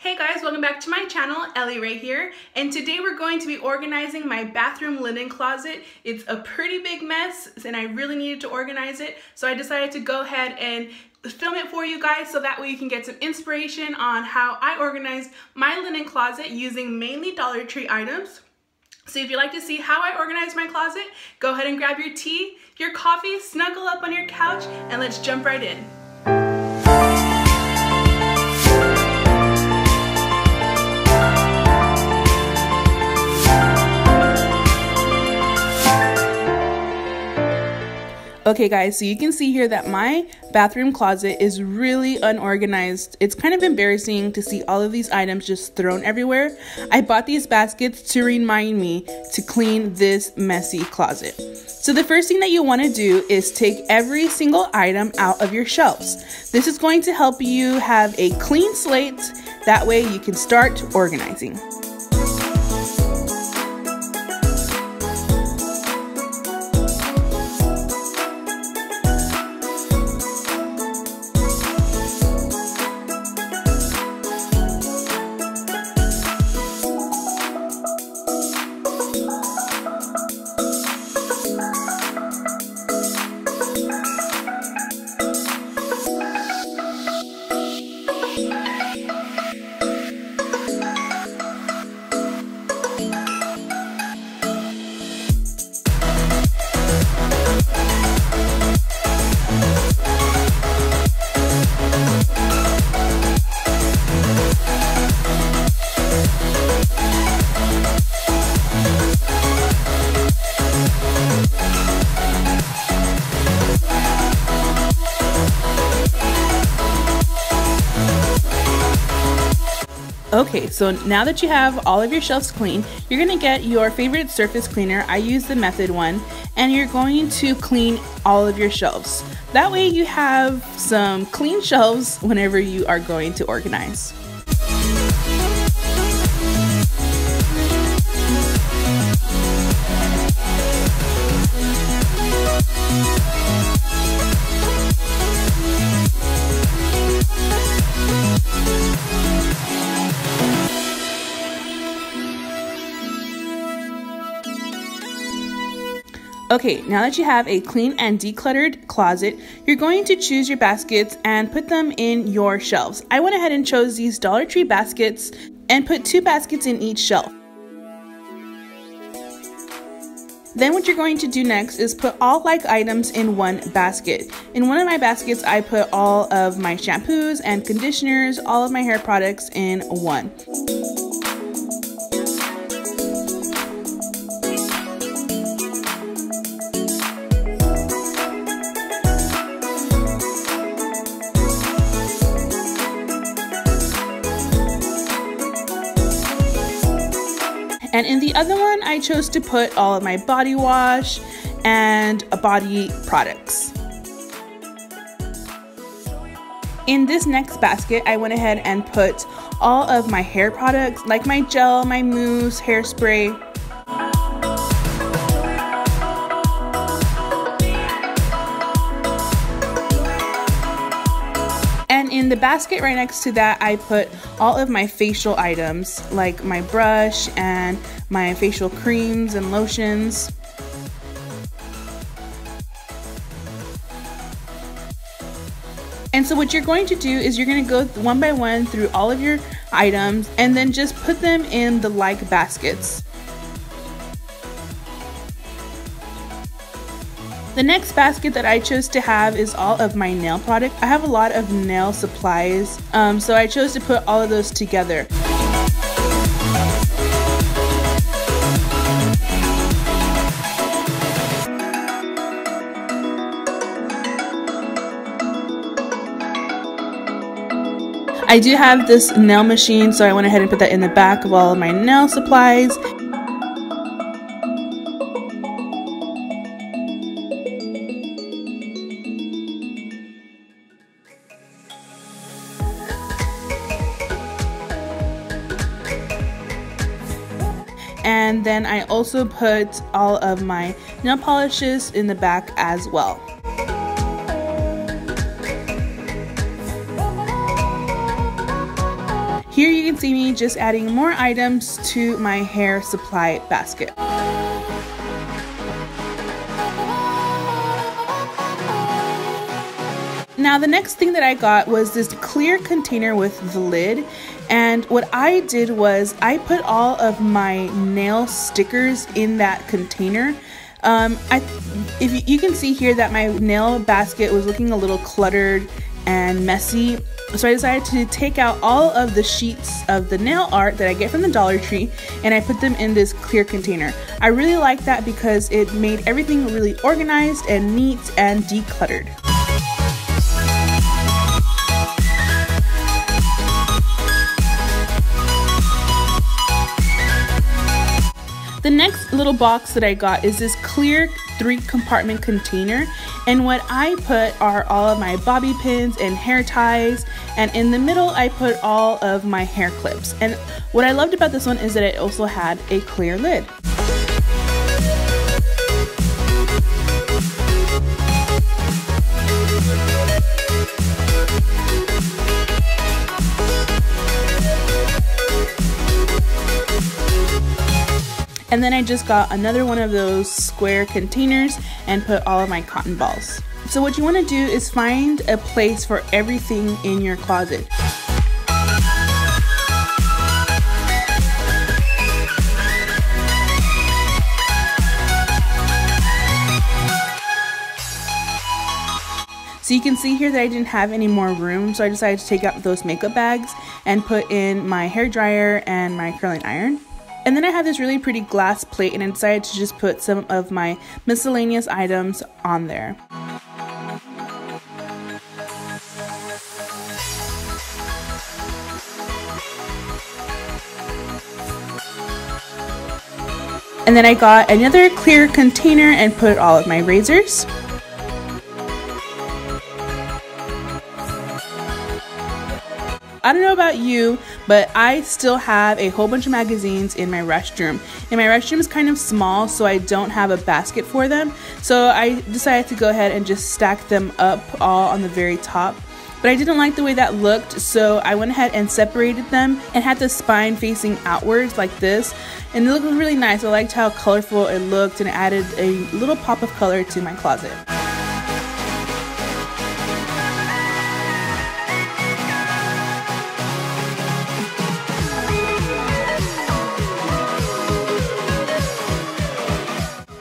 Hey guys, welcome back to my channel. Ellie Ray here, and today we're going to be organizing my bathroom linen closet. It's a pretty big mess and I really needed to organize it, so I decided to go ahead and film it for you guys so that way you can get some inspiration on how I organized my linen closet using mainly Dollar Tree items. So if you'd like to see how I organize my closet, go ahead and grab your tea, your coffee, snuggle up on your couch, and let's jump right in. Okay guys, so you can see here that my bathroom closet is really unorganized. It's kind of embarrassing to see all of these items just thrown everywhere. I bought these baskets to remind me to clean this messy closet. So the first thing that you want to do is take every single item out of your shelves. This is going to help you have a clean slate. That way you can start organizing. Okay, so now that you have all of your shelves clean, you're going to get your favorite surface cleaner. I use the Method one, and you're going to clean all of your shelves. That way you have some clean shelves whenever you are going to organize. Okay, now that you have a clean and decluttered closet, you're going to choose your baskets and put them in your shelves. I went ahead and chose these Dollar Tree baskets and put 2 baskets in each shelf. Then what you're going to do next is put all like items in one basket. In one of my baskets, I put all of my shampoos and conditioners, all of my hair products in one. And in the other one, I chose to put all of my body wash and body products. In this next basket, I went ahead and put all of my hair products, like my gel, my mousse, hairspray. And in the basket right next to that, I put all of my facial items, like my brush and my facial creams and lotions. And so what you're going to do is you're going to go one by one through all of your items and then just put them in the like baskets. The next basket that I chose to have is all of my nail product. I have a lot of nail supplies, so I chose to put all of those together. I do have this nail machine, so I went ahead and put that in the back of all of my nail supplies. And then I also put all of my nail polishes in the back as well. Here you can see me just adding more items to my hair supply basket. Now the next thing that I got was this clear container with the lid, and what I did was I put all of my nail stickers in that container. If you can see here that my nail basket was looking a little cluttered and messy, so I decided to take out all of the sheets of the nail art that I get from the Dollar Tree and I put them in this clear container. I really like that because it made everything really organized and neat and decluttered. The next little box that I got is this clear 3-compartment container, and what I put are all of my bobby pins and hair ties, and in the middle I put all of my hair clips. And what I loved about this one is that it also had a clear lid. And then I just got another one of those square containers and put all of my cotton balls. So what you want to do is find a place for everything in your closet. So you can see here that I didn't have any more room, so I decided to take out those makeup bags and put in my hair dryer and my curling iron. And then I have this really pretty glass plate and I decided to just put some of my miscellaneous items on there. And then I got another clear container and put all of my razors. I don't know about you, but I still have a whole bunch of magazines in my restroom. And my restroom is kind of small, so I don't have a basket for them. So I decided to go ahead and just stack them up all on the very top. But I didn't like the way that looked, so I went ahead and separated them and had the spine facing outwards like this. And it looked really nice. I liked how colorful it looked and it added a little pop of color to my closet.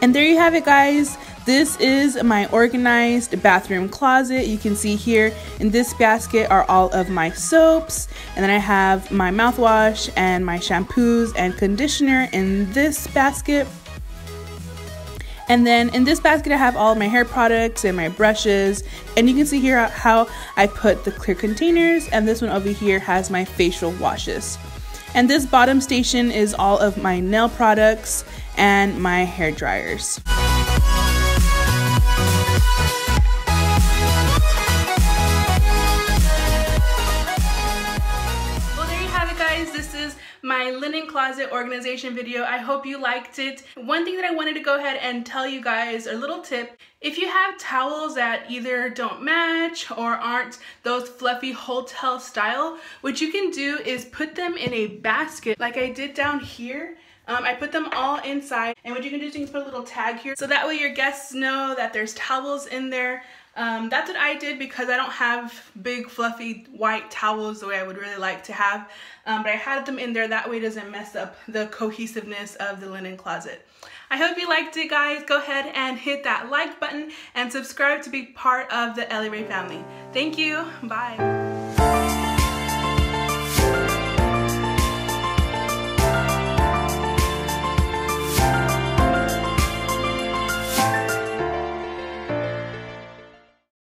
And there you have it, guys. This is my organized bathroom closet. You can see here in this basket are all of my soaps, and then I have my mouthwash and my shampoos and conditioner in this basket. And then in this basket I have all of my hair products and my brushes, and you can see here how I put the clear containers, and this one over here has my facial washes. And this bottom station is all of my nail products and my hair dryers. Well, there you have it, guys. This is my linen closet organization video. I hope you liked it. One thing that I wanted to go ahead and tell you guys, a little tip: if you have towels that either don't match or aren't those fluffy hotel style, what you can do is put them in a basket like I did down here. I put them all inside, and what you can do is you can put a little tag here so that way your guests know that there's towels in there. That's what I did because I don't have big fluffy white towels the way I would really like to have, but I had them in there. That way it doesn't mess up the cohesiveness of the linen closet. I hope you liked it, guys. Go ahead and hit that like button and subscribe to be part of the Ellie Ray family. Thank you. Bye.